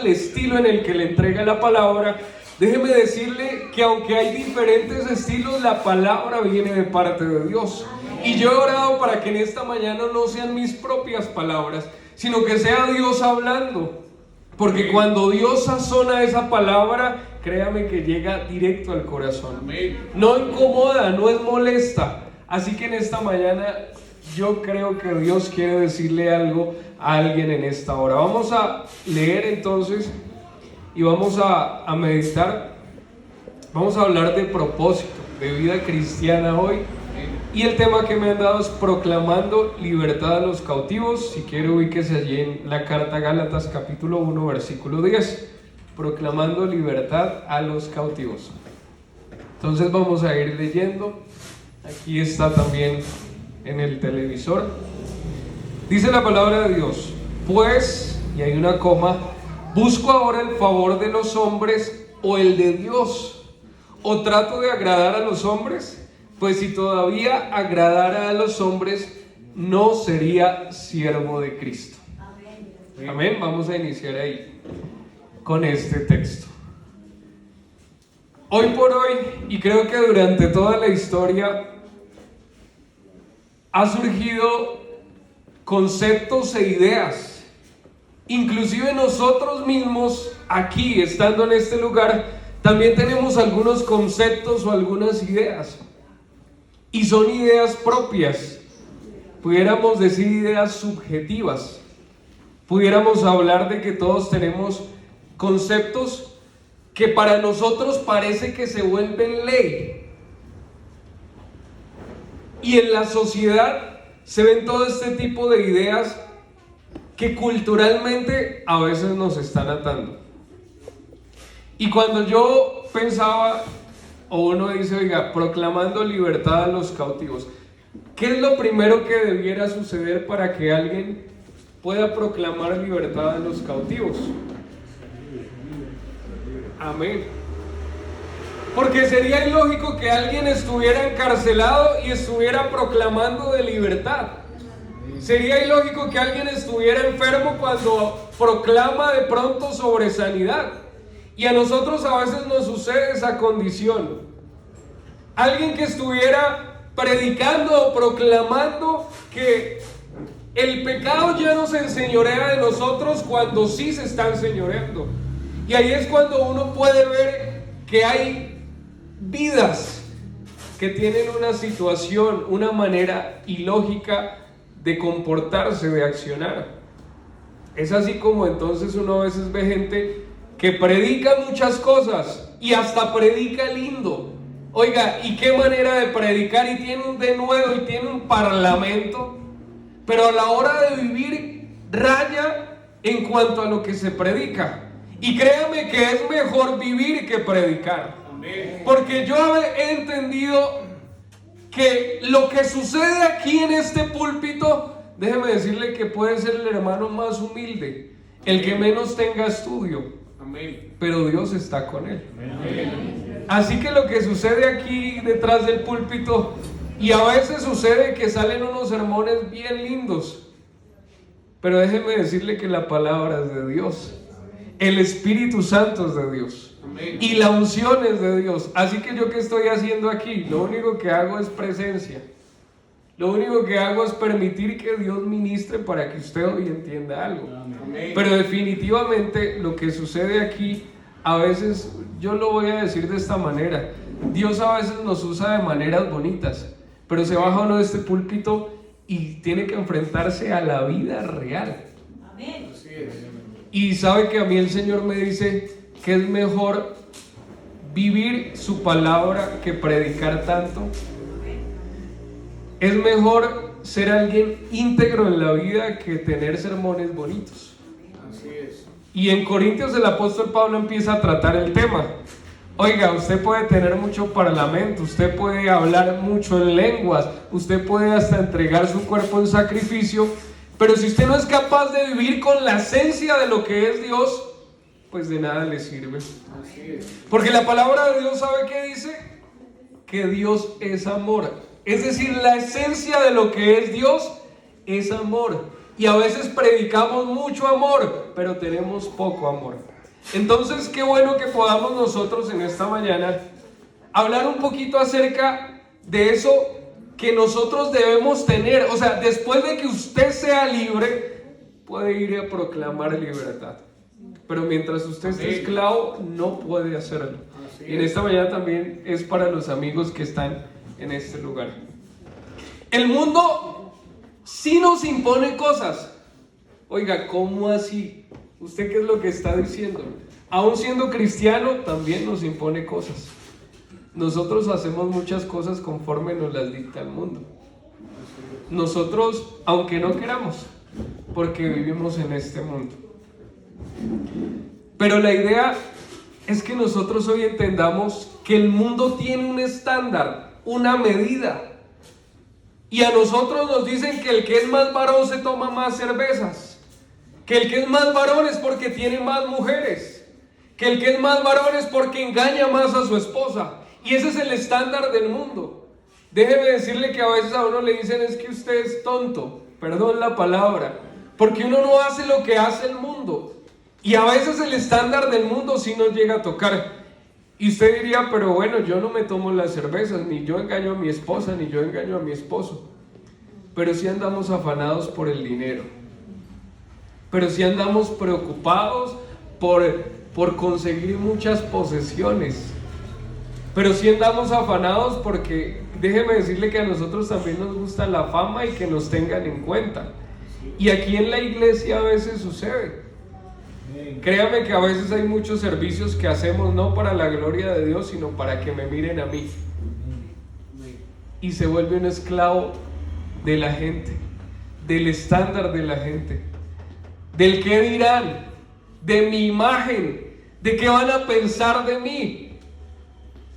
el estilo en el que le entrega la palabra, déjeme decirle que aunque hay diferentes estilos, la palabra viene de parte de Dios. Y yo he orado para que en esta mañana no sean mis propias palabras, sino que sea Dios hablando. Porque cuando Dios sazona esa palabra, créame que llega directo al corazón. No incomoda, no es molesta. Así que en esta mañana yo creo que Dios quiere decirle algo a alguien en esta hora. Vamos a leer entonces y vamos a meditar. Vamos a hablar de propósito, de vida cristiana hoy. Y el tema que me han dado es proclamando libertad a los cautivos. Si quiere, ubíquese allí en la carta a Gálatas capítulo 1 versículo 10. Proclamando libertad a los cautivos. Entonces vamos a ir leyendo. Aquí está también en el televisor. Dice la palabra de Dios: pues, y hay una coma, busco ahora el favor de los hombres o el de Dios, o trato de agradar a los hombres. Pues si todavía agradara a los hombres, no sería siervo de Cristo. Amén. Vamos a iniciar ahí con este texto. Hoy por hoy, y creo que durante toda la historia, ha surgido conceptos e ideas. Inclusive nosotros mismos, aquí, estando en este lugar, también tenemos algunos conceptos o algunas ideas. Y son ideas propias, pudiéramos decir ideas subjetivas. Pudiéramos hablar de que todos tenemos conceptos que para nosotros parece que se vuelven ley. Y en la sociedad se ven todo este tipo de ideas que culturalmente a veces nos están atando. Y cuando yo pensaba, o uno dice, oiga, proclamando libertad a los cautivos, ¿qué es lo primero que debiera suceder para que alguien pueda proclamar libertad a los cautivos? Amén. Porque sería ilógico que alguien estuviera encarcelado y estuviera proclamando de libertad. Sería ilógico que alguien estuviera enfermo cuando proclama de pronto sobre sanidad. Y a nosotros a veces nos sucede esa condición. Alguien que estuviera predicando o proclamando que el pecado ya no se enseñorea de nosotros cuando sí se está enseñoreando. Y ahí es cuando uno puede ver que hay vidas que tienen una situación, una manera ilógica de comportarse, de accionar. Es así como entonces uno a veces ve gente que predica muchas cosas y hasta predica lindo. Oiga, ¿y qué manera de predicar? Y tiene un denuedo y tiene un parlamento, pero a la hora de vivir raya en cuanto a lo que se predica. Y créame que es mejor vivir que predicar. Amén. Porque yo he entendido que lo que sucede aquí en este púlpito, déjeme decirle que puede ser el hermano más humilde, el que menos tenga estudio. Amén. Pero Dios está con él. Amén. Así que lo que sucede aquí detrás del púlpito, y a veces sucede que salen unos sermones bien lindos, pero déjeme decirle que la palabra es de Dios, el Espíritu Santo es de Dios. Amén. Y la unción es de Dios. Así que yo, ¿qué estoy haciendo aquí? Lo único que hago es presencia. Lo único que hago es permitir que Dios ministre para que usted hoy entienda algo. Amén. Pero definitivamente lo que sucede aquí, a veces, yo lo voy a decir de esta manera: Dios a veces nos usa de maneras bonitas, pero se baja uno de este púlpito y tiene que enfrentarse a la vida real. Amén. Y sabe que a mí el Señor me dice que es mejor vivir su palabra que predicar tanto. Es mejor ser alguien íntegro en la vida que tener sermones bonitos. Así es. Y en Corintios el apóstol Pablo empieza a tratar el tema. Oiga, usted puede tener mucho parlamento, usted puede hablar mucho en lenguas, usted puede hasta entregar su cuerpo en sacrificio, pero si usted no es capaz de vivir con la esencia de lo que es Dios, pues de nada le sirve. Así es. Porque la palabra de Dios, ¿sabe qué dice? Que Dios es amor. Es decir, la esencia de lo que es Dios es amor. Y a veces predicamos mucho amor, pero tenemos poco amor. Entonces, qué bueno que podamos nosotros en esta mañana hablar un poquito acerca de eso que nosotros debemos tener. O sea, después de que usted sea libre, puede ir a proclamar libertad. Pero mientras usted esté esclavo, no puede hacerlo. Y en esta mañana también es para los amigos que están en este lugar. El mundo sí nos impone cosas. Oiga, ¿cómo así? ¿Usted qué es lo que está diciendo? Aún siendo cristiano, también nos impone cosas. Nosotros hacemos muchas cosas conforme nos las dicta el mundo. Nosotros, aunque no queramos, porque vivimos en este mundo. Pero la idea es que nosotros hoy entendamos que el mundo tiene un estándar, una medida. Y a nosotros nos dicen que el que es más varón se toma más cervezas, que el que es más varón es porque tiene más mujeres, que el que es más varón es porque engaña más a su esposa. Y ese es el estándar del mundo. Déjeme decirle que a veces a uno le dicen es que usted es tonto, perdón la palabra, porque uno no hace lo que hace el mundo. Y a veces el estándar del mundo sí nos llega a tocar. Y usted diría, pero bueno, yo no me tomo las cervezas, ni yo engaño a mi esposa, ni yo engaño a mi esposo. Pero sí andamos afanados por el dinero. Pero sí andamos preocupados por conseguir muchas posesiones. Pero sí andamos afanados porque, déjeme decirle que a nosotros también nos gusta la fama y que nos tengan en cuenta. Y aquí en la iglesia a veces sucede. Créame que a veces hay muchos servicios que hacemos no para la gloria de Dios, sino para que me miren a mí. Y se vuelve un esclavo de la gente, del estándar de la gente, del qué dirán, de mi imagen, de qué van a pensar de mí.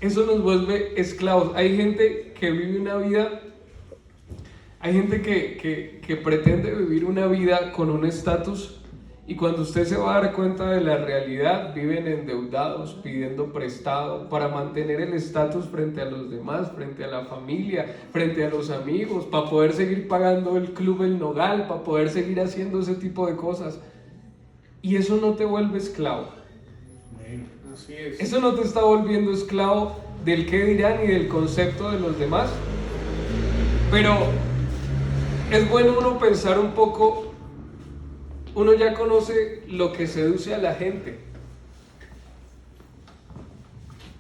Eso nos vuelve esclavos. Hay gente que vive una vida, hay gente que pretende vivir una vida con un estatus. Y cuando usted se va a dar cuenta de la realidad, viven endeudados, pidiendo prestado para mantener el estatus frente a los demás, frente a la familia, frente a los amigos, para poder seguir pagando el club El Nogal, para poder seguir haciendo ese tipo de cosas. Y eso no te vuelve esclavo. Así es. Eso no te está volviendo esclavo del qué dirán y del concepto de los demás. Pero es bueno uno pensar un poco. Uno ya conoce lo que seduce a la gente.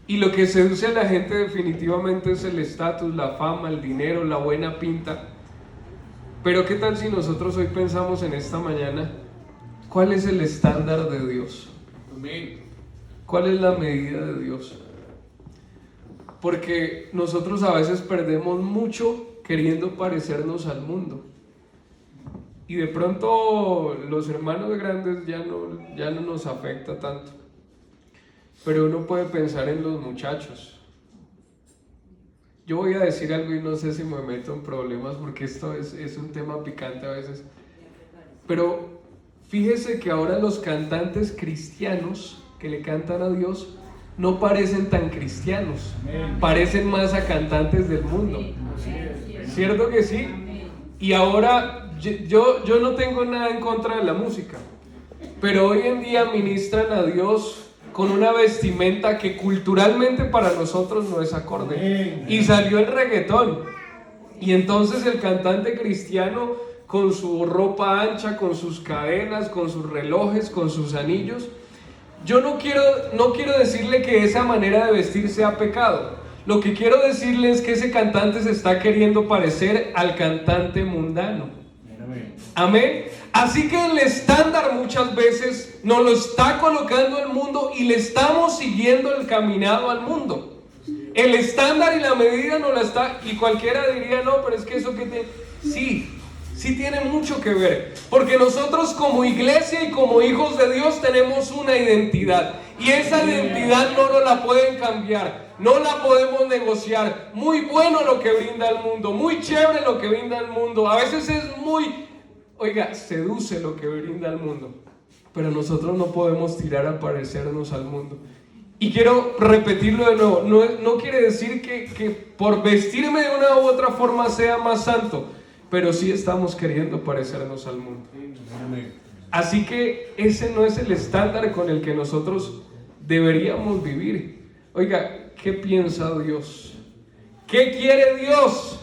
Y lo que seduce a la gente definitivamente es el estatus, la fama, el dinero, la buena pinta. Pero ¿qué tal si nosotros hoy pensamos en esta mañana? ¿Cuál es el estándar de Dios? Amén. ¿Cuál es la medida de Dios? Porque nosotros a veces perdemos mucho queriendo parecernos al mundo. Y de pronto los hermanos grandes ya no nos afecta tanto. Pero uno puede pensar en los muchachos. Yo voy a decir algo y no sé si me meto en problemas porque esto es un tema picante a veces. Pero fíjese que ahora los cantantes cristianos que le cantan a Dios no parecen tan cristianos. Parecen más a cantantes del mundo. ¿Cierto que sí? Y ahora yo no tengo nada en contra de la música, pero hoy en día ministran a Dios con una vestimenta que culturalmente para nosotros no es acorde. Y salió el reggaetón. Y entonces el cantante cristiano con su ropa ancha, con sus cadenas, con sus relojes, con sus anillos. Yo no quiero decirle que esa manera de vestir sea pecado. Lo que quiero decirle es que ese cantante se está queriendo parecer al cantante mundano. Amén. Así que el estándar muchas veces nos lo está colocando el mundo y le estamos siguiendo el caminado al mundo. El estándar y la medida nos la está, y cualquiera diría, no, pero es que eso que sí tiene mucho que ver, porque nosotros como iglesia y como hijos de Dios tenemos una identidad, y esa identidad no nos la pueden cambiar, no la podemos negociar. Muy bueno lo que brinda el mundo, muy chévere lo que brinda el mundo, a veces es seduce lo que brinda el mundo, pero nosotros no podemos tirar a parecernos al mundo. Y quiero repetirlo de nuevo, no quiere decir que por vestirme de una u otra forma sea más santo, pero sí estamos queriendo parecernos al mundo. Así que ese no es el estándar con el que nosotros deberíamos vivir. Oiga, ¿qué piensa Dios? ¿Qué quiere Dios?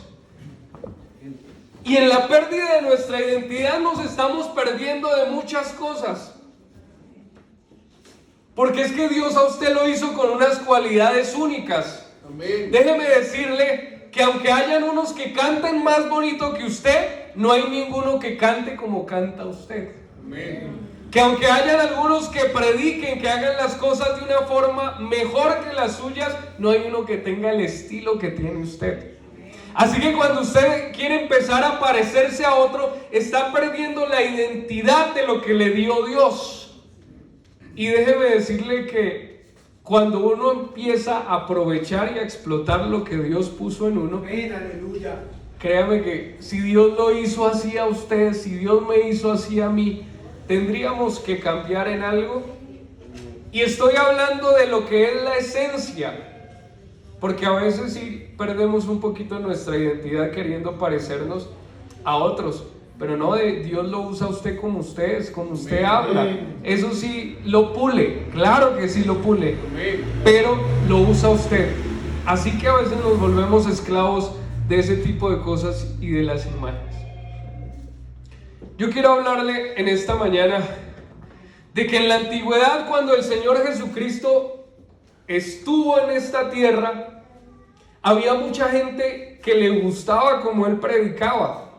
Y en la pérdida de nuestra identidad nos estamos perdiendo de muchas cosas. Porque es que Dios a usted lo hizo con unas cualidades únicas. Amén. Déjeme decirle que aunque hayan unos que canten más bonito que usted, no hay ninguno que cante como canta usted. Amén. Que aunque hayan algunos que prediquen, que hagan las cosas de una forma mejor que las suyas, no hay uno que tenga el estilo que tiene usted. Así que cuando usted quiere empezar a parecerse a otro, está perdiendo la identidad de lo que le dio Dios. Y déjeme decirle que cuando uno empieza a aprovechar y a explotar lo que Dios puso en uno, Amén, aleluya. créame que si Dios lo hizo así a usted, si Dios me hizo así a mí, tendríamos que cambiar en algo. Y estoy hablando de lo que es la esencia, porque a veces sí perdemos un poquito nuestra identidad queriendo parecernos a otros. Pero no, Dios lo usa a usted como usted es, como usted habla. Eso sí lo pule, claro que sí lo pule, pero lo usa usted. Así que a veces nos volvemos esclavos de ese tipo de cosas y de las imágenes. Yo quiero hablarle en esta mañana de que en la antigüedad, cuando el Señor Jesucristo estuvo en esta tierra, había mucha gente que le gustaba como Él predicaba.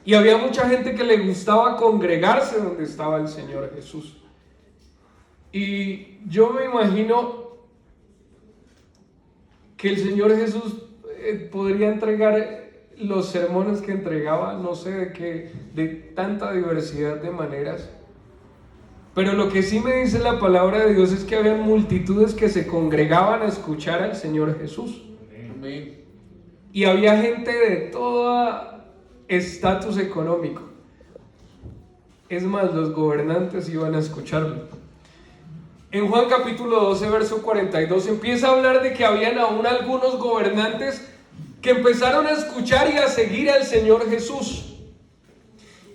Y había mucha gente que le gustaba congregarse donde estaba el Señor Jesús. Y yo me imagino que el Señor Jesús podría entregar los sermones que entregaba, no sé de qué, de tanta diversidad de maneras. Pero lo que sí me dice la palabra de Dios es que había multitudes que se congregaban a escuchar al Señor Jesús. Amén. Y había gente de toda estatus económico. Es más, los gobernantes iban a escucharlo. En Juan capítulo 12, verso 42, empieza a hablar de que habían aún algunos gobernantes que empezaron a escuchar y a seguir al Señor Jesús,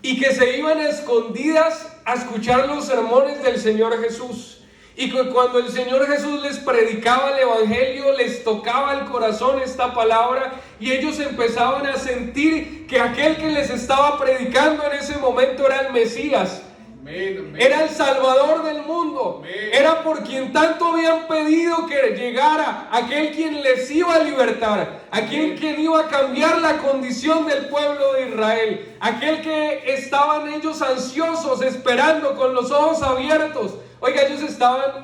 y que se iban a escondidas a escuchar los sermones del Señor Jesús. Y que cuando el Señor Jesús les predicaba el Evangelio, les tocaba el corazón esta palabra, y ellos empezaban a sentir que aquel que les estaba predicando en ese momento era el Mesías. Amén. Era el Salvador del mundo. Amén. Era por quien tanto habían pedido que llegara, aquel quien les iba a libertar, aquel quien iba a cambiar la condición del pueblo de Israel, aquel que estaban ellos ansiosos, esperando con los ojos abiertos. Oiga,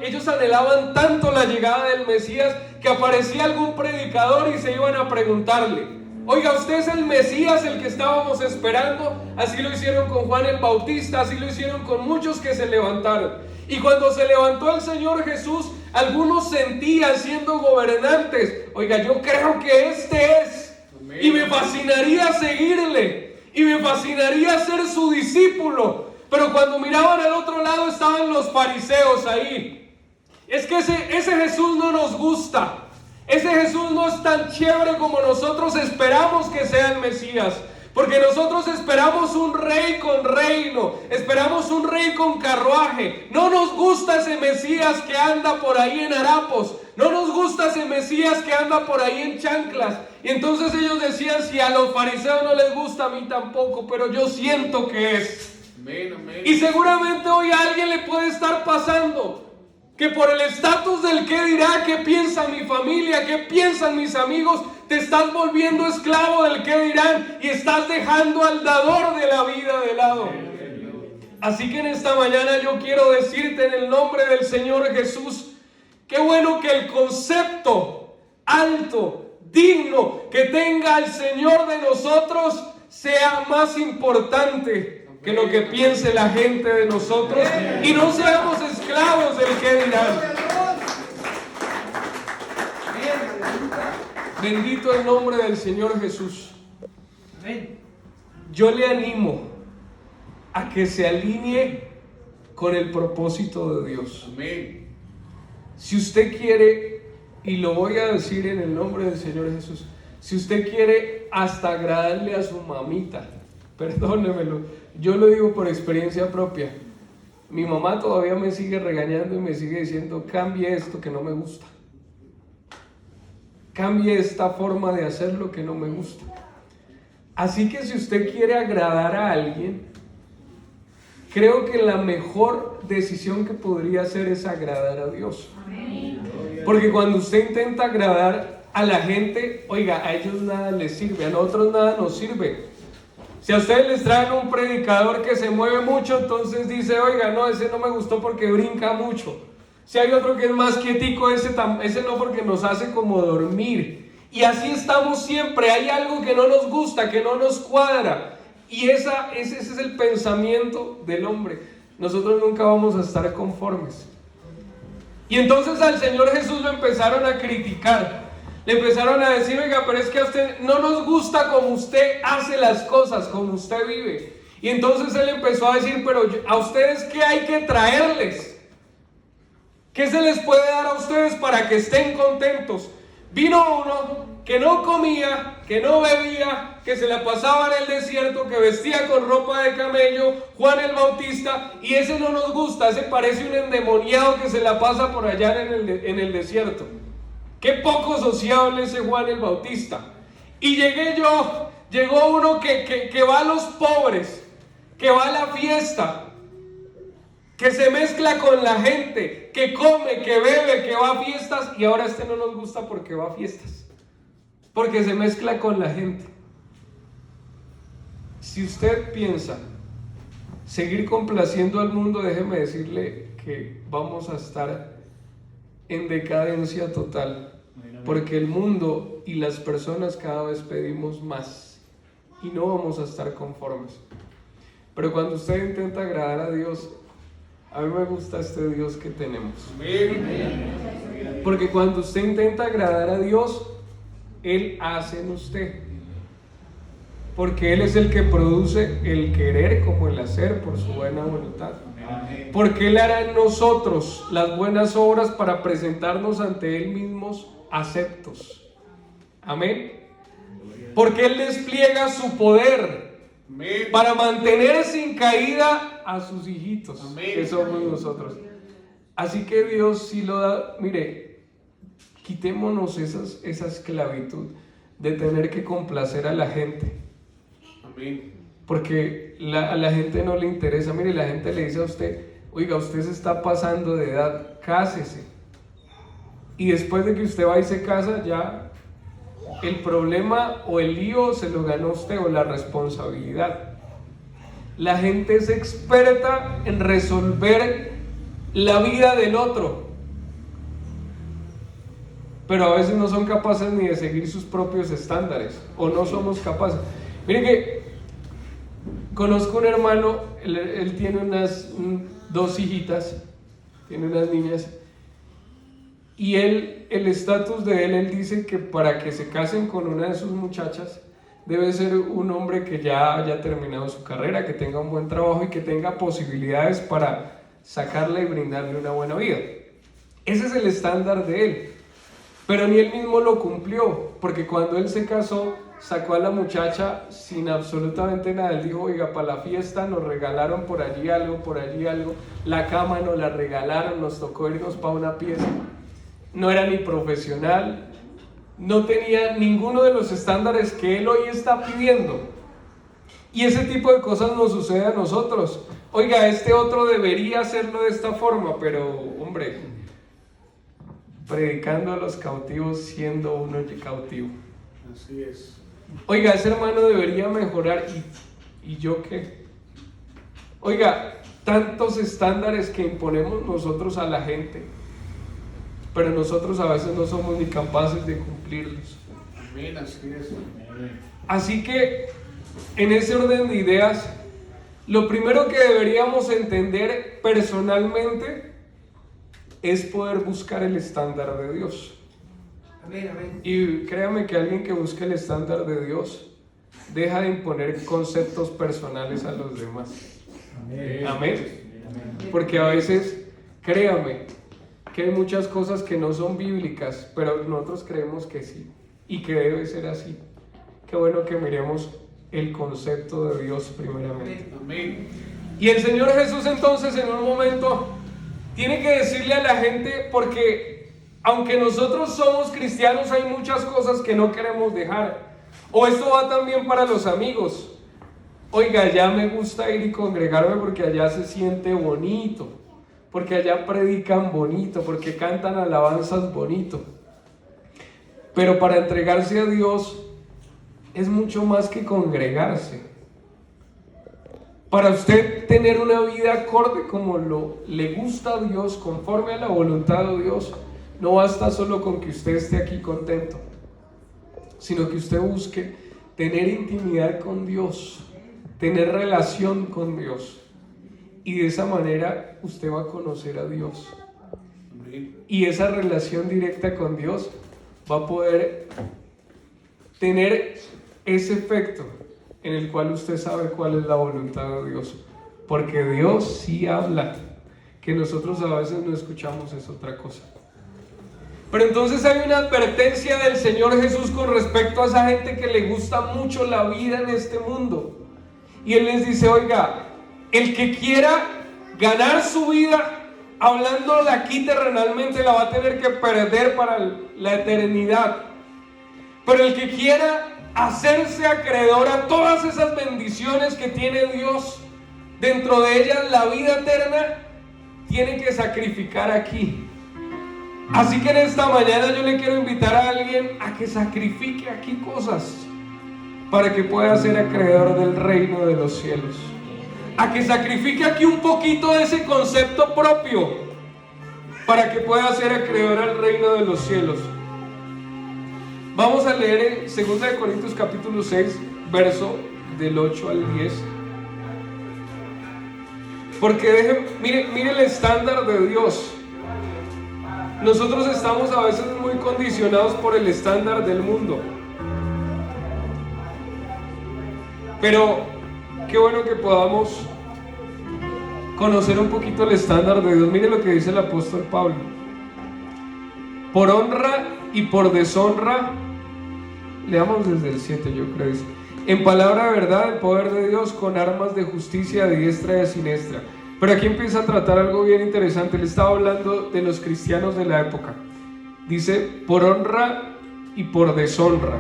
ellos anhelaban tanto la llegada del Mesías que aparecía algún predicador y se iban a preguntarle: oiga, ¿usted es el Mesías, el que estábamos esperando? Así lo hicieron con Juan el Bautista, así lo hicieron con muchos que se levantaron. Y cuando se levantó el Señor Jesús, algunos sentían, siendo gobernantes: oiga, yo creo que este es, y me fascinaría seguirle, y me fascinaría ser su discípulo. Pero cuando miraban al otro lado estaban los fariseos ahí. Es que ese Jesús no nos gusta. Ese Jesús no es tan chévere como nosotros esperamos que sea el Mesías. Porque nosotros esperamos un rey con reino, esperamos un rey con carruaje. No nos gusta ese Mesías que anda por ahí en harapos. No nos gusta ese Mesías que anda por ahí en chanclas. Y entonces ellos decían: si a los fariseos no les gusta, a mí tampoco, pero yo siento que es. Amén, amén. Y seguramente hoy a alguien le puede estar pasando que por el estatus del qué dirá, qué piensa mi familia, qué piensan mis amigos, te estás volviendo esclavo del qué dirán y estás dejando al dador de la vida de lado. Así que en esta mañana yo quiero decirte en el nombre del Señor Jesús, qué bueno que el concepto alto, digno que tenga el Señor de nosotros sea más importante que lo que piense la gente de nosotros, y no seamos esclavos del qué dirán. Bendito el nombre del Señor Jesús. Yo le animo a que se alinee con el propósito de Dios. Amén. Si usted quiere, y lo voy a decir en el nombre del Señor Jesús, si usted quiere hasta agradarle a su mamita, perdónemelo, yo lo digo por experiencia propia. Mi mamá todavía me sigue regañando y me sigue diciendo, cambie esto que no me gusta. Cambie esta forma de hacerlo que no me gusta. Así que si usted quiere agradar a alguien, creo que la mejor decisión que podría hacer es agradar a Dios. Porque cuando usted intenta agradar a la gente, oiga, a ellos nada les sirve, a nosotros nada nos sirve. Si a ustedes les traen un predicador que se mueve mucho, entonces dice, oiga, no, ese no me gustó porque brinca mucho. Si hay otro que es más quietico, ese no, porque nos hace como dormir. Y así estamos siempre, hay algo que no nos gusta, que no nos cuadra. Y ese es el pensamiento del hombre. Nosotros nunca vamos a estar conformes. Y entonces al Señor Jesús lo empezaron a criticar. Le empezaron a decir, oiga, pero es que a usted no nos gusta como usted hace las cosas, como usted vive. Y entonces él empezó a decir, pero a ustedes, ¿qué hay que traerles? ¿Qué se les puede dar a ustedes para que estén contentos? Vino uno que no comía, que no bebía, que se la pasaba en el desierto, que vestía con ropa de camello, Juan el Bautista, y ese no nos gusta, ese parece un endemoniado que se la pasa por allá en el desierto. Qué poco sociable ese Juan el Bautista. Y llegó uno que va a los pobres, que va a la fiesta, que se mezcla con la gente, que come, que bebe, que va a fiestas, y ahora este no nos gusta porque va a fiestas, porque se mezcla con la gente. Si usted piensa seguir complaciendo al mundo, déjeme decirle que vamos a estar en decadencia total, porque el mundo y las personas cada vez pedimos más y no vamos a estar conformes. Pero cuando usted intenta agradar a Dios, a mí me gusta este Dios que tenemos. Porque cuando usted intenta agradar a Dios, Él hace en usted. Porque Él es el que produce el querer como el hacer por su buena voluntad. Porque Él hará en nosotros las buenas obras para presentarnos ante Él mismos aceptos. Amén. Porque Él despliega su poder para mantener sin caída a sus hijitos, que somos nosotros. Así que Dios sí lo da. Mire, quitémonos esa esclavitud de tener que complacer a la gente. Porque a la gente no le interesa. Mire, la gente le dice a usted, oiga, usted se está pasando de edad, cásese. Y después de que usted va y se casa, ya el problema o el lío se lo ganó usted, o la responsabilidad. La gente es experta en resolver la vida del otro, pero a veces no son capaces ni de seguir sus propios estándares, o no somos capaces. Miren que conozco un hermano, él tiene dos hijitas, tiene unas niñas, y el estatus de él dice que para que se casen con una de sus muchachas, debe ser un hombre que ya haya terminado su carrera, que tenga un buen trabajo y que tenga posibilidades para sacarla y brindarle una buena vida. Ese es el estándar de él. Pero ni él mismo lo cumplió, porque cuando él se casó, sacó a la muchacha sin absolutamente nada. Él dijo, oiga, para la fiesta nos regalaron por allí algo, la cama nos la regalaron, nos tocó irnos para una pieza. No era ni profesional, no tenía ninguno de los estándares que él hoy está pidiendo. Y ese tipo de cosas nos sucede a nosotros. Oiga, este otro debería hacerlo de esta forma, pero hombre, predicando a los cautivos siendo uno cautivo. Así es. Oiga, ese hermano debería mejorar, ¿y yo qué? Oiga, tantos estándares que imponemos nosotros a la gente, pero nosotros a veces no somos ni capaces de cumplirlos. Amén, así es. Así que, en ese orden de ideas, lo primero que deberíamos entender personalmente es poder buscar el estándar de Dios. Amén, amén. Y créame que alguien que busque el estándar de Dios deja de imponer conceptos personales a los demás. Amén. Amén. Porque a veces, créame, que hay muchas cosas que no son bíblicas, pero nosotros creemos que sí, y que debe ser así. Qué bueno que miremos el concepto de Dios primeramente. Amén. Y el Señor Jesús entonces en un momento tiene que decirle a la gente, porque aunque nosotros somos cristianos hay muchas cosas que no queremos dejar. O esto va también para los amigos. Oiga, allá me gusta ir y congregarme porque allá se siente bonito, porque allá predican bonito, porque cantan alabanzas bonito. Pero para entregarse a Dios es mucho más que congregarse. Para usted tener una vida acorde como le gusta a Dios, conforme a la voluntad de Dios, no basta solo con que usted esté aquí contento, sino que usted busque tener intimidad con Dios, tener relación con Dios, y de esa manera usted va a conocer a Dios, y esa relación directa con Dios va a poder tener ese efecto en el cual usted sabe cuál es la voluntad de Dios, porque Dios sí habla, que nosotros a veces no escuchamos es otra cosa. Pero entonces hay una advertencia del Señor Jesús con respecto a esa gente que le gusta mucho la vida en este mundo. Y Él les dice, oiga, el que quiera ganar su vida, hablándola aquí terrenalmente, la va a tener que perder para la eternidad. Pero el que quiera hacerse acreedor a todas esas bendiciones que tiene Dios, dentro de ellas la vida eterna, tiene que sacrificar aquí. Así que en esta mañana yo le quiero invitar a alguien a que sacrifique aquí cosas para que pueda ser acreedor del reino de los cielos, a que sacrifique aquí un poquito de ese concepto propio para que pueda ser acreedor al reino de los cielos. Vamos a leer en 2 Corintios capítulo 6, verso del 8 al 10. Porque mire el estándar de Dios. Nosotros estamos a veces muy condicionados por el estándar del mundo. Pero qué bueno que podamos conocer un poquito el estándar de Dios. Mire lo que dice el apóstol Pablo. Por honra y por deshonra, leamos desde el 7, yo creo. En palabra de verdad, el poder de Dios, con armas de justicia de diestra y de siniestra. Pero aquí empieza a tratar algo bien interesante. Él estaba hablando de los cristianos de la época. Dice, por honra y por deshonra.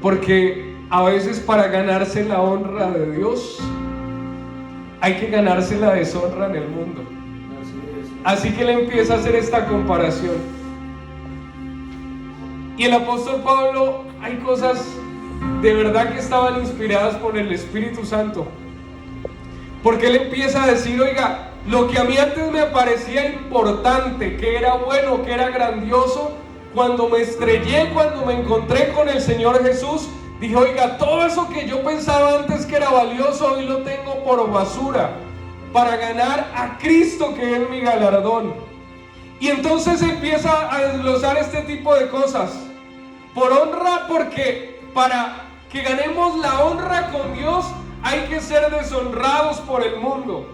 Porque a veces para ganarse la honra de Dios, hay que ganarse la deshonra en el mundo. Así que él empieza a hacer esta comparación. Y el apóstol Pablo, hay cosas de verdad que estaban inspiradas por el Espíritu Santo. Porque él empieza a decir, oiga, lo que a mí antes me parecía importante, que era bueno, que era grandioso, cuando me estrellé, cuando me encontré con el Señor Jesús, dije, oiga, todo eso que yo pensaba antes que era valioso, hoy lo tengo por basura, para ganar a Cristo, que es mi galardón. Y entonces empieza a desglosar este tipo de cosas. Por honra, porque para que ganemos la honra con Dios, hay que ser deshonrados por el mundo.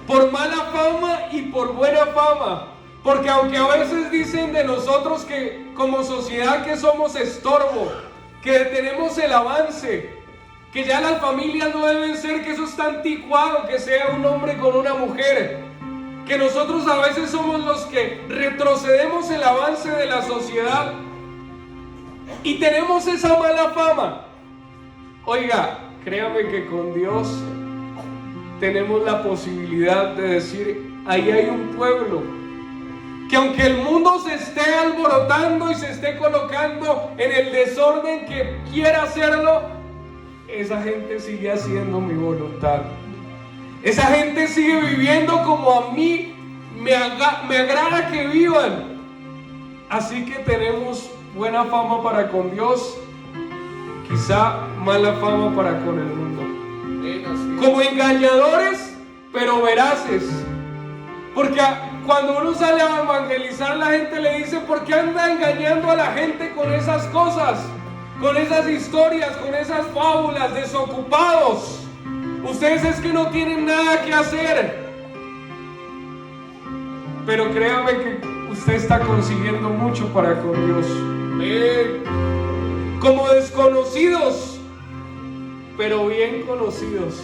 Por mala fama y por buena fama. Porque aunque a veces dicen de nosotros que como sociedad que somos estorbo, que detenemos el avance, que ya las familias no deben ser, que eso está anticuado, que sea un hombre con una mujer, que nosotros a veces somos los que retrocedemos el avance de la sociedad y tenemos esa mala fama. Oiga, créame que con Dios tenemos la posibilidad de decir, ahí hay un pueblo que aunque el mundo se esté alborotando y se esté colocando en el desorden que quiera hacerlo, esa gente sigue haciendo mi voluntad. Esa gente sigue viviendo como a mí me agrada que vivan. Así que tenemos buena fama para con Dios, quizá mala fama para con el mundo. Como engañadores, pero veraces. Porque cuando uno sale a evangelizar, la gente le dice, ¿por qué anda engañando a la gente con esas cosas? Con esas historias, con esas fábulas, desocupados. Ustedes es que no tienen nada que hacer. Pero créame que usted está consiguiendo mucho para con Dios. Como desconocidos, pero bien conocidos.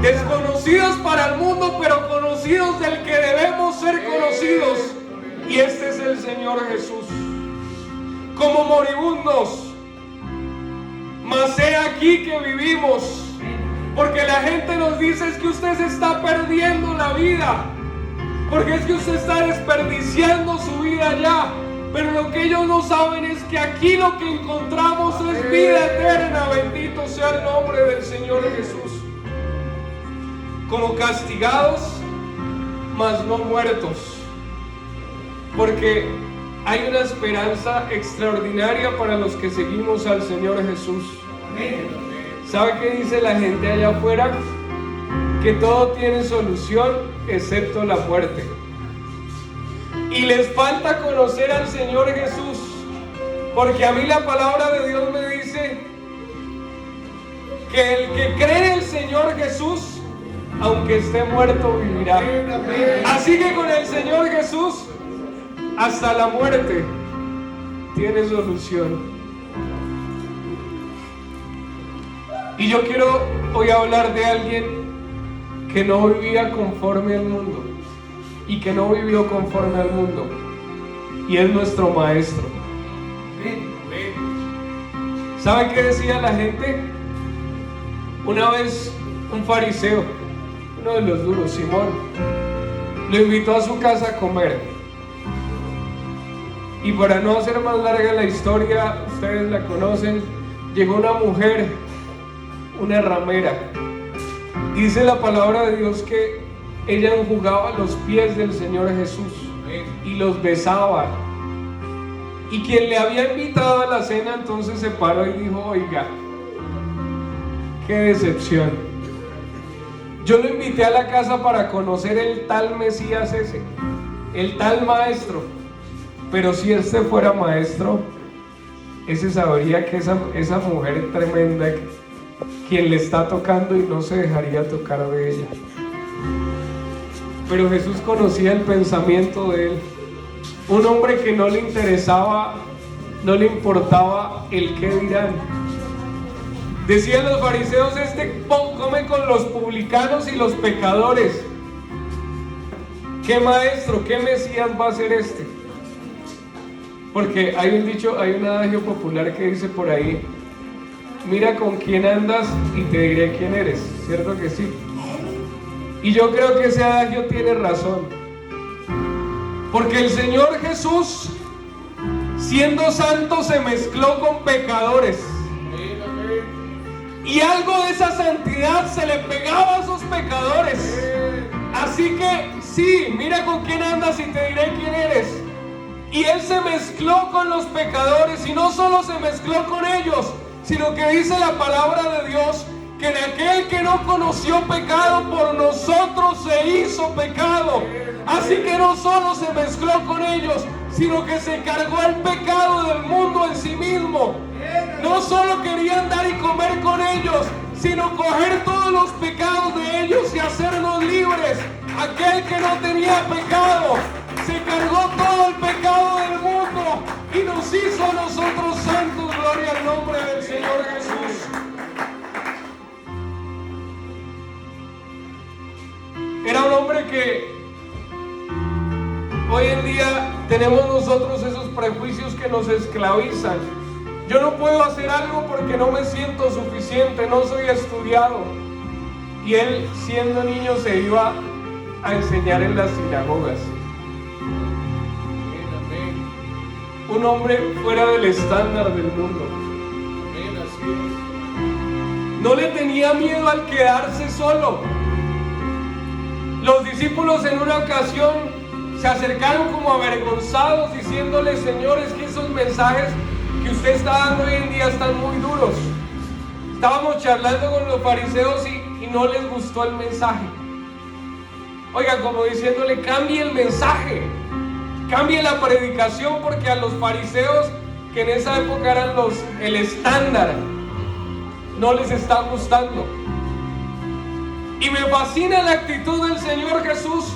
Desconocidos para el mundo, pero conocidos del que debemos ser conocidos. Y este es el Señor Jesús. Como moribundos, mas he aquí que vivimos. Porque la gente nos dice es que usted se está perdiendo la vida, porque es que usted está desperdiciando su vida ya. Pero lo que ellos no saben es que aquí lo que encontramos es vida eterna. Bendito sea el nombre del Señor Jesús. Como castigados, mas no muertos. Porque hay una esperanza extraordinaria para los que seguimos al Señor Jesús. ¿Sabe qué dice la gente allá afuera? Que todo tiene solución excepto la muerte. Y les falta conocer al Señor Jesús, porque a mí la palabra de Dios me dice que el que cree en el Señor Jesús, aunque esté muerto, vivirá. Así que con el Señor Jesús, hasta la muerte tiene solución. Y yo quiero hoy hablar de alguien que no vivía conforme al mundo y que no vivió conforme al mundo, y es nuestro Maestro. ¿Sabe qué decía la gente? Una vez un fariseo, uno de los duros, Simón, lo invitó a su casa a comer. Y para no hacer más larga la historia, ustedes la conocen, llegó una mujer, una ramera. Dice la palabra de Dios que ella enjugaba los pies del Señor Jesús y los besaba. Y quien le había invitado a la cena entonces se paró y dijo: oiga, qué decepción. Yo lo invité a la casa para conocer el tal Mesías ese, el tal maestro. Pero si este fuera maestro, ese sabría que esa mujer tremenda, quien le está tocando, y no se dejaría tocar de ella. Pero Jesús conocía el pensamiento de él. Un hombre que no le interesaba, no le importaba el qué dirán. Decían los fariseos: este come con los publicanos y los pecadores. ¿Qué maestro, qué Mesías va a ser este? Porque hay un dicho, hay un adagio popular que dice por ahí: mira con quién andas y te diré quién eres. ¿Cierto que sí? Y yo creo que ese adagio tiene razón. Porque el Señor Jesús, siendo santo, se mezcló con pecadores. Y algo de esa santidad se le pegaba a esos pecadores. Así que sí, mira con quién andas y te diré quién eres. Y Él se mezcló con los pecadores, y no solo se mezcló con ellos, sino que dice la palabra de Dios que en aquel que no conoció pecado, por nosotros se hizo pecado. Así que no solo se mezcló con ellos, sino que se cargó el pecado del mundo en sí mismo. No solo quería andar y comer con ellos, sino coger todos los pecados de ellos y hacernos libres. Aquel que no tenía pecado se cargó todo el pecado del mundo y nos hizo a nosotros santos. Gloria al nombre del Señor Jesús. Era un hombre que hoy en día tenemos nosotros esos prejuicios que nos esclavizan. Yo no puedo hacer algo porque no me siento suficiente, no soy estudiado. Y él, siendo niño, se iba a enseñar en las sinagogas. Un hombre fuera del estándar del mundo. No le tenía miedo al quedarse solo. Los discípulos en una ocasión se acercaron como avergonzados, diciéndole: Señor, es que esos mensajes que usted está dando hoy en día están muy duros. Estábamos charlando con los fariseos y no les gustó el mensaje. Oiga, como diciéndole: cambie el mensaje, cambie la predicación, porque a los fariseos, que en esa época eran el estándar, no les está gustando. Y me fascina la actitud del Señor Jesús,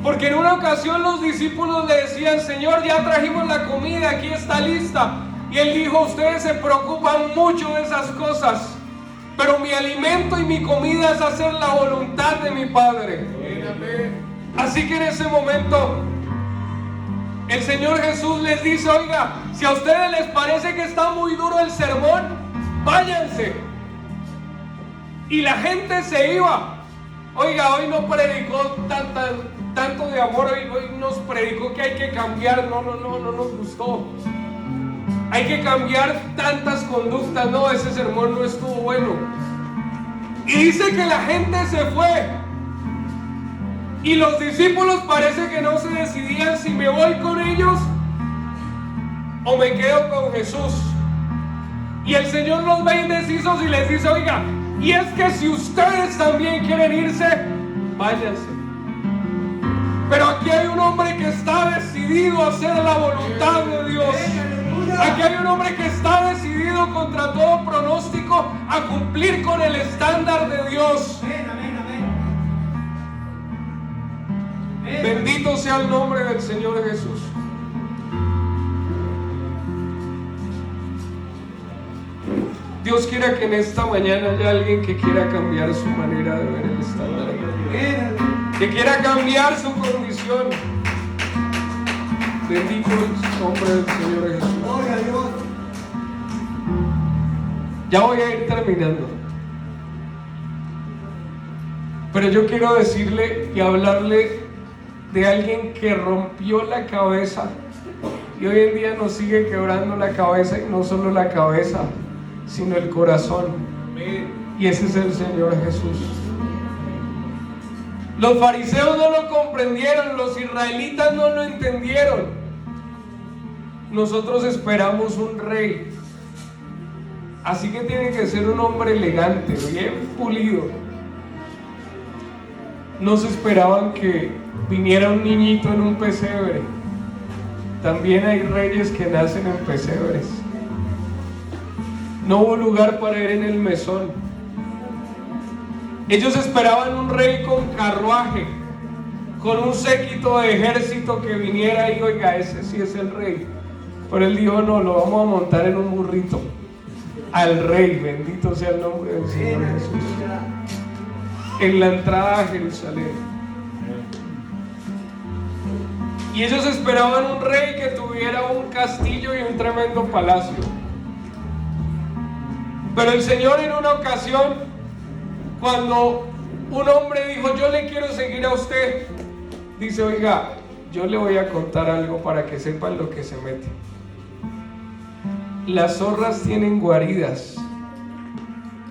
porque en una ocasión los discípulos le decían: Señor, ya trajimos la comida, aquí está lista. Y él dijo: ustedes se preocupan mucho de esas cosas, pero mi alimento y mi comida es hacer la voluntad de mi Padre. Así que en ese momento el Señor Jesús les dice: oiga, si a ustedes les parece que está muy duro el sermón, váyanse. Y la gente se iba. Oiga, hoy no predicó tanto de amor, hoy nos predicó que hay que cambiar. No nos gustó. Hay que cambiar tantas conductas. No, ese sermón no estuvo bueno. Y dice que la gente se fue. Y los discípulos parece que no se decidían si me voy con ellos o me quedo con Jesús. Y el Señor los ve indecisos y les dice: oiga, y es que si ustedes también quieren irse, váyanse. Pero aquí hay un hombre que está decidido a hacer la voluntad de Dios. Aquí hay un hombre que está decidido contra todo pronóstico a cumplir con el estándar de Dios. Bendito sea el nombre del Señor Jesús. Dios quiera que en esta mañana haya alguien que quiera cambiar su manera de ver el estándar, que quiera cambiar su condición. Bendito el nombre del Señor Jesús. Ya voy a ir terminando, pero yo quiero decirle y hablarle de alguien que rompió la cabeza y hoy en día nos sigue quebrando la cabeza, y no solo la cabeza, sino el corazón. Y ese es el Señor Jesús. Los fariseos no lo comprendieron, los israelitas no lo entendieron. Nosotros esperamos un rey, así que tiene que ser un hombre elegante, bien pulido. No se esperaban que viniera un niñito en un pesebre. También hay reyes que nacen en pesebres. No hubo lugar para él en el mesón. Ellos esperaban un rey con carruaje, con un séquito de ejército que viniera y oiga, ese sí es el rey. Pero él dijo: no, lo vamos a montar en un burrito. Al rey, bendito sea el nombre del Señor Jesús. En la entrada a Jerusalén. Y ellos esperaban un rey que tuviera un castillo y un tremendo palacio. Pero el Señor, en una ocasión, cuando un hombre dijo: yo le quiero seguir a usted, dice: oiga, yo le voy a contar algo para que sepan lo que se mete. Las zorras tienen guaridas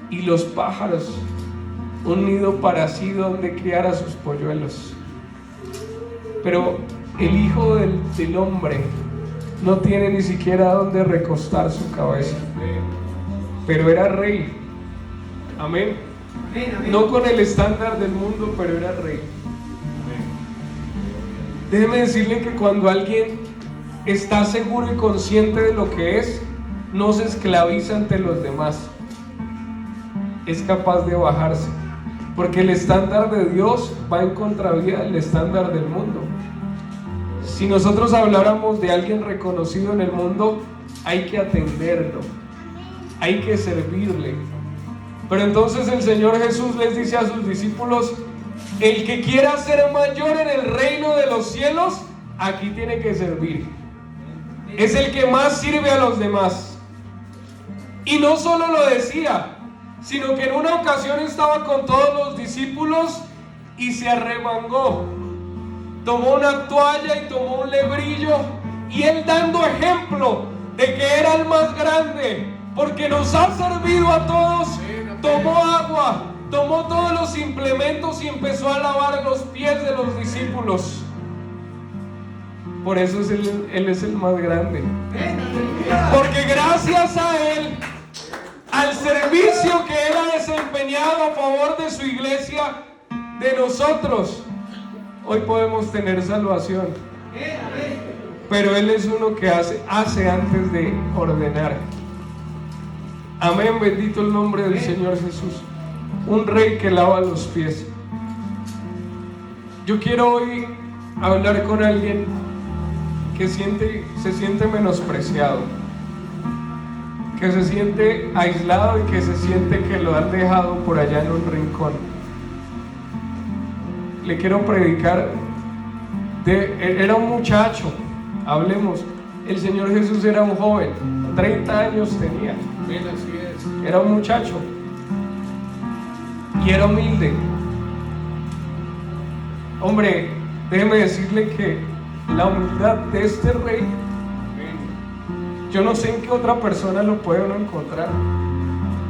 y los pájaros un nido para sí donde criar a sus polluelos, pero el Hijo del Hombre no tiene ni siquiera donde recostar su cabeza. Pero era rey. Amén. No con el estándar del mundo, pero era rey. Déjeme decirle que cuando alguien está seguro y consciente de lo que es, no se esclaviza ante los demás. Es capaz de bajarse, porque el estándar de Dios va en contravía del estándar del mundo. Si nosotros habláramos de alguien reconocido en el mundo, hay que atenderlo, hay que servirle. Pero entonces el Señor Jesús les dice a sus discípulos: el que quiera ser mayor en el reino de los cielos, aquí tiene que servir. Es el que más sirve a los demás. Y no solo lo decía, sino que en una ocasión estaba con todos los discípulos y se arremangó. Tomó una toalla y tomó un lebrillo, y él, dando ejemplo de que era el más grande, porque nos ha servido a todos, tomó agua, tomó todos los implementos y empezó a lavar los pies de los discípulos. Por eso él es el más grande, porque gracias a él, al servicio que él ha desempeñado a favor de su iglesia, de nosotros, hoy podemos tener salvación. Pero él es uno que hace antes de ordenar. Amén, bendito el nombre del Señor Jesús. Un rey que lava los pies. Yo quiero hoy hablar con alguien que se siente menospreciado. que se siente aislado y que se siente que lo han dejado por allá en un rincón. Le quiero predicar era un muchacho, hablemos, el Señor Jesús era un joven, 30 años tenía. Amén, así es. Era un muchacho y era humilde. Hombre, déjeme decirle que la humildad de este rey, yo no sé en qué otra persona lo puede uno encontrar,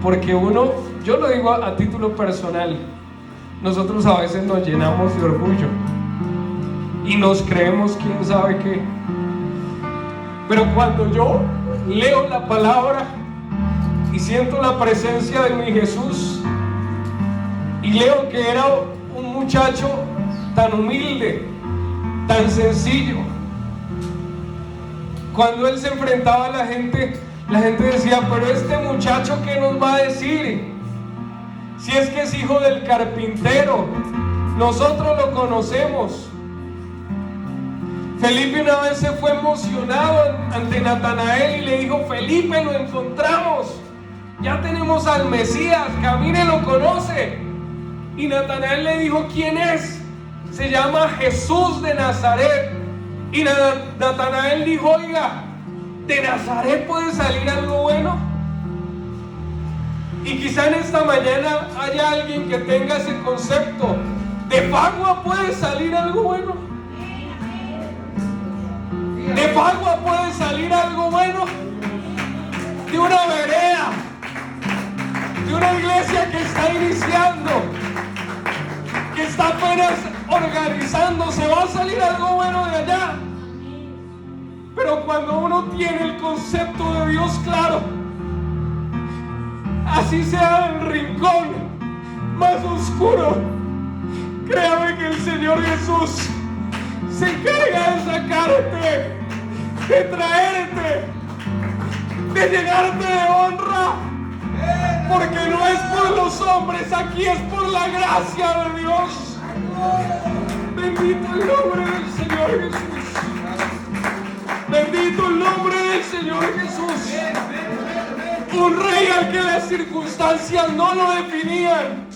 porque uno, yo lo digo a título personal, nosotros a veces nos llenamos de orgullo y nos creemos quién sabe qué, pero cuando yo leo la palabra y siento la presencia de mi Jesús y leo que era un muchacho tan humilde, tan sencillo, cuando él se enfrentaba a la gente decía, pero este muchacho, ¿qué nos va a decir? Si es que es hijo del carpintero, nosotros lo conocemos. Felipe una vez se fue emocionado ante Natanael y le dijo, Felipe, lo encontramos, ya tenemos al Mesías, camine, lo conoce. Y Natanael le dijo, ¿quién es? Se llama Jesús de Nazaret. Y Natanael dijo, oiga, ¿de Nazaret puede salir algo bueno? Y quizá en esta mañana haya alguien que tenga ese concepto, ¿de Fagua puede salir algo bueno? ¿De Fagua puede salir algo bueno? De una vereda, de una iglesia que está iniciando, que está apenas organizándose, va a salir algo bueno de allá. Pero cuando uno tiene el concepto de Dios claro, así sea el rincón más oscuro, créame que el Señor Jesús se encarga de sacarte, de traerte, de llenarte de honra, porque no es por los hombres, aquí es por la gracia de Dios. Bendito el nombre del Señor Jesús. Bendito el nombre del Señor Jesús. Un rey al que las circunstancias no lo definían.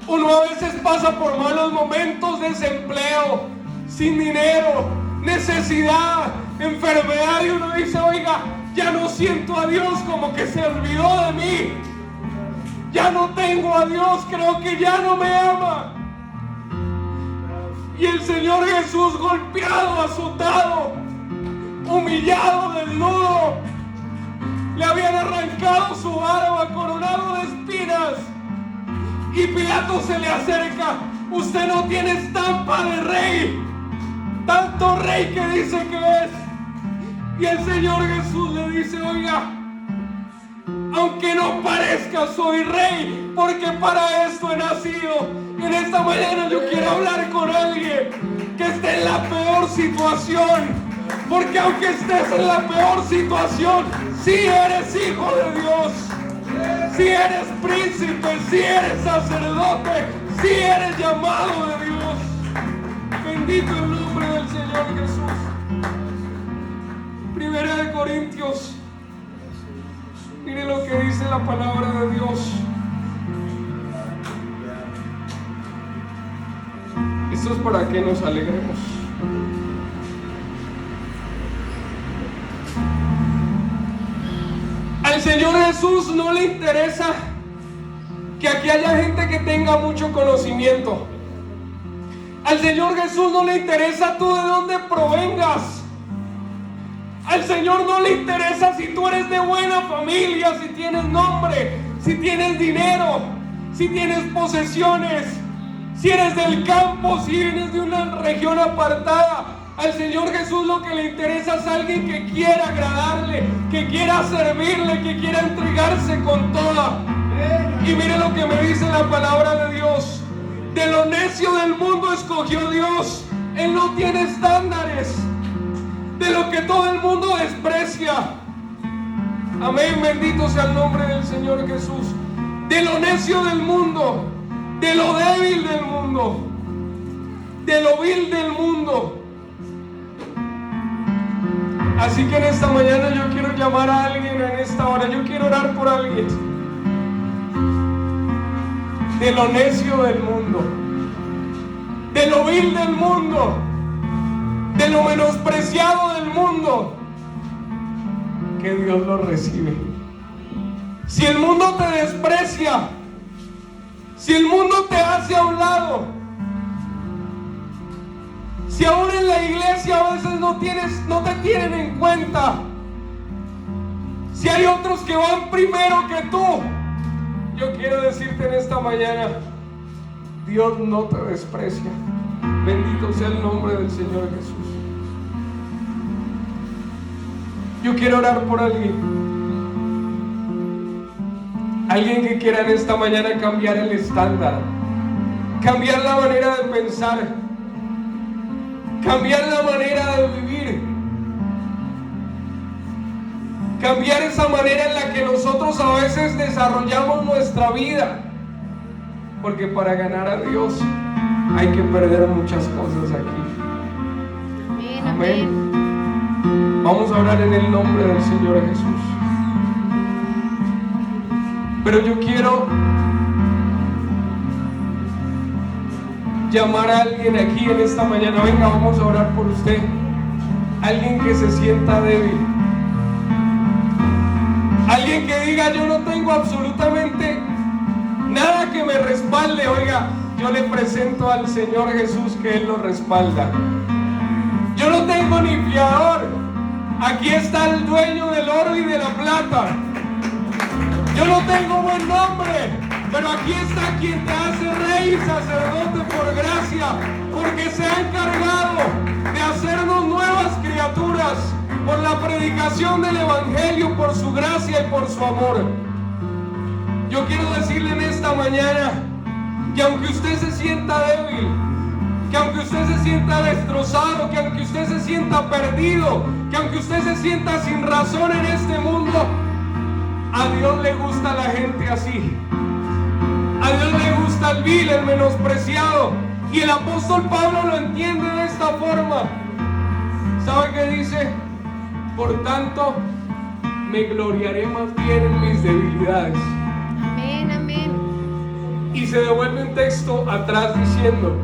Uno a veces pasa por malos momentos, desempleo, sin dinero, necesidad, enfermedad, y uno dice, oiga, ya no siento a Dios, como que se olvidó de mí. Ya no tengo a Dios, creo que ya no me ama. Y el Señor Jesús, golpeado, azotado, humillado, desnudo, le habían arrancado su barba, coronado de espinas, y Pilato se le acerca, usted no tiene estampa de rey, tanto rey que dice que es. Y el Señor Jesús le dice, oiga, aunque no parezca, soy rey, porque para esto he nacido. En esta mañana yo quiero hablar con alguien que esté en la peor situación, porque aunque estés en la peor situación, si eres hijo de Dios, si eres príncipe, si eres sacerdote, si eres llamado de Dios. Bendito el nombre del Señor Jesús. Primera de Corintios, mire lo que dice la palabra de Dios. Esto es para que nos alegremos. Al Señor Jesús no le interesa que aquí haya gente que tenga mucho conocimiento. Al Señor Jesús no le interesa tú de dónde provengas. Al Señor no le interesa si tú eres de buena familia, si tienes nombre, si tienes dinero, si tienes posesiones, si eres del campo, si vienes de una región apartada. Al Señor Jesús lo que le interesa es alguien que quiera agradarle, que quiera servirle, que quiera entregarse con toda. Y mire lo que me dice la palabra de Dios. De lo necio del mundo escogió Dios. Él no tiene estándares. De lo que todo el mundo desprecia. Amén, bendito sea el nombre del Señor Jesús. De lo necio del mundo, de lo débil del mundo, de lo vil del mundo, Así que en esta mañana yo quiero llamar a alguien en esta hora. Yo quiero orar por alguien. De lo necio del mundo, de lo vil del mundo, de lo menospreciado del mundo, que Dios lo recibe. Si el mundo te desprecia, si el mundo te hace a un lado, si aún en la iglesia a veces no te tienen en cuenta, si hay otros que van primero que tú, yo quiero decirte en esta mañana, Dios no te desprecia. Bendito sea el nombre del Señor Jesús. Yo quiero orar por alguien que quiera en esta mañana cambiar el estándar, cambiar la manera de pensar, cambiar la manera de vivir, cambiar esa manera en la que nosotros a veces desarrollamos nuestra vida, porque para ganar a Dios hay que perder muchas cosas aquí. Amén. Vamos a orar en el nombre del Señor Jesús. Pero yo quiero llamar a alguien aquí en esta mañana. Venga, vamos a orar por usted. Alguien que se sienta débil, alguien que diga: yo no tengo absolutamente nada que me respalde. Oiga, yo le presento al Señor Jesús, que Él lo respalda. Yo no tengo ni fiador. Aquí está el dueño del oro y de la plata. Yo no tengo buen nombre, pero aquí está quien te hace rey y sacerdote por gracia, porque se ha encargado de hacernos nuevas criaturas por la predicación del Evangelio, por su gracia y por su amor. Yo quiero decirle en esta mañana que aunque usted se sienta débil, que aunque usted se sienta destrozado, que aunque usted se sienta perdido, que aunque usted se sienta sin razón en este mundo, a Dios le gusta la gente así. A Dios le gusta el vil, el menospreciado. Y el apóstol Pablo lo entiende de esta forma. ¿Sabe qué dice? Por tanto, me gloriaré más bien en mis debilidades. Amén, amén. Y se devuelve un texto atrás diciendo: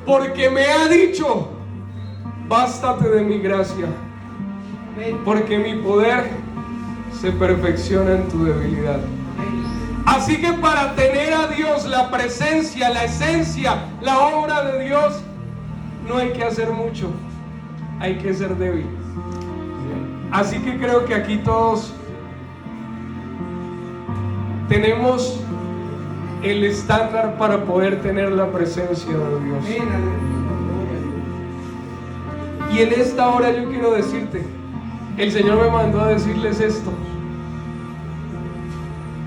porque me ha dicho, bástate de mi gracia, porque mi poder se perfecciona en tu debilidad. Así que para tener a Dios, la presencia, la esencia, la obra de Dios, no hay que hacer mucho, hay que ser débil. Así que creo que aquí todos tenemos el estándar para poder tener la presencia de Dios. Y en esta hora yo quiero decirte, el Señor me mandó a decirles esto: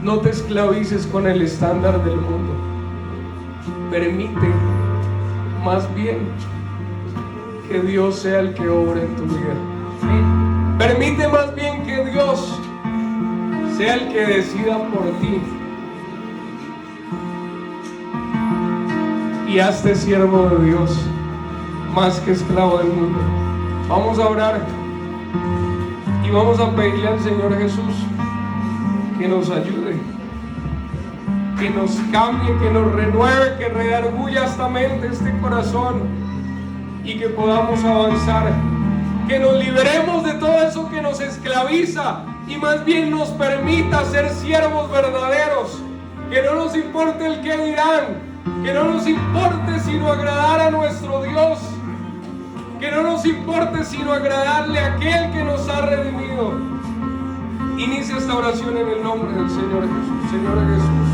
no te esclavices con el estándar del mundo. Permite más bien que Dios sea el que obra en tu vida. Permite más bien que Dios sea el que decida por ti. Y hazte siervo de Dios, más que esclavo del mundo. Vamos a orar y vamos a pedirle al Señor Jesús que nos ayude, que nos cambie, que nos renueve, que redarguya esta mente, este corazón, y que podamos avanzar, que nos liberemos de todo eso que nos esclaviza y más bien nos permita ser siervos verdaderos, que no nos importe el qué dirán, que no nos importe sino agradar a nuestro Dios, que no nos importe sino agradarle a aquel que nos ha redimido. Inicia esta oración en el nombre del Señor Jesús. Señor Jesús,